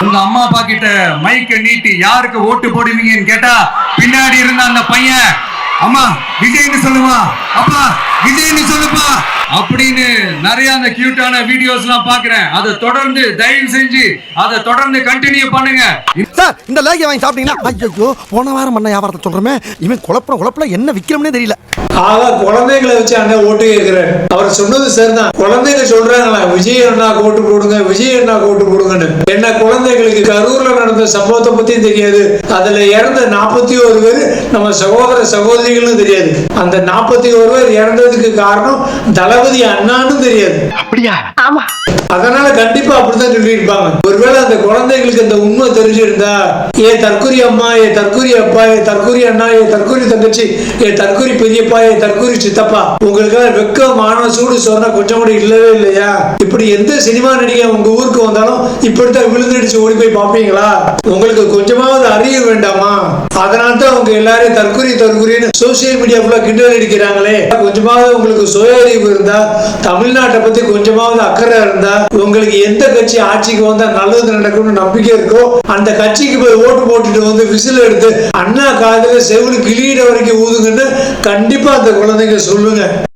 உங்க அம்மா அப்பா கிட்ட மைக்க நீட்டி யாருக்கு ஓட்டு போடுவீங்கன்னு கேட்டா பின்னாடி இருந்த அந்த பையன் அம்மா விஜய்னு சொல்லுவா, அப்பா விஜய்னு சொல்லுப்பா அப்படின்னு நிறைய அந்த கியூட்டான வீடியோஸ் எல்லாம் பாக்குறேன். அதை தொடர்ந்து தயவு செஞ்சு அதை தொடர்ந்து கண்டினியூ பண்ணுங்க. சார் இந்த லேக் வாங்கி சாப்பிட்டீங்கன்னா ஐயோ போன வாரம் பண்ண வியாபாரத்தை சொல்றமே இவன் குழப்பல என்ன விக்கிறோம்னே தெரியல. ஆக குழந்தைங்களை வச்சு அண்ணன் ஓட்டு கேட்கிறார். அவர் சொன்னது சரிதான். குழந்தைங்க சொல்றாங்களா விஜய் அண்ணா ஓட்டு போடுங்க, விஜய் அண்ணா ஓட்டு போடுங்கன்னு. என்ன குழந்தைகளுக்கு கரூர்ல நடந்த சம்பவத்தை பத்தியும் தெரியாது, அதுல இறந்த 41 பேர் நம்ம சகோதர சகோதரிகளும் தெரியாது. அந்த 41 பேர் இறந்ததுக்கு காரணம் தளபதி அண்ணான்னு தெரியாது. அப்படியா? ஆமா. அதனால கண்டிப்பா அப்படித்தான் சொல்லி இருப்பாங்க. ஒருவேளை அந்த குழந்தைகளுக்கு அந்த உண்மை தெரிஞ்சிருந்தா ஏ தற்கொலை அம்மா, ஏ தற்கொலை அப்பா, ஏ தற்கொலை அண்ணா, ஏ தற்கொலை தங்கச்சி, ஏ தற்கொலை பெரியப்பா, ஏ தற்கொலை சித்தப்பா, உங்களுக்கு வெக்கம் மான சூடு சொன்னா கொஞ்சம் கூட இல்லவே இல்லையா? இப்படி எந்த சினிமா நடிகை உங்க ஊருக்கு வந்தாலும் இப்படித்தான் விழுந்தடிச்சு ஓடி போய் பாப்பீங்களா? உங்களுக்கு கொஞ்சமாவது அறிவு வேண்டாமா? அதனால தான் உங்க எல்லாரும் தற்கொலைன்னு சோசியல் மீடியா ஃபுல்லா கிண்டல் அடிக்கிறாங்களே. கொஞ்சமாவது உங்களுக்கு சுய அறிவு இருந்தா, தமிழ்நாட்டை பத்தி கொஞ்சமாவது அக்கறை இருந்தா, உங்களுக்கு எந்த கட்சி ஆட்சிக்கு வந்தா நல்லது நடக்கும்னு நம்பிக்கை இருக்கோ அந்த கட்சிக்கு போய் ஓட்டு போட்டுட்டு வந்து விசில் எடுத்து அண்ணா காதுல செவிலு கிளியிட வரைக்கும் ஊதுங்கன்னு கண்டிப்பா அந்த குழந்தைங்க சொல்லுங்க.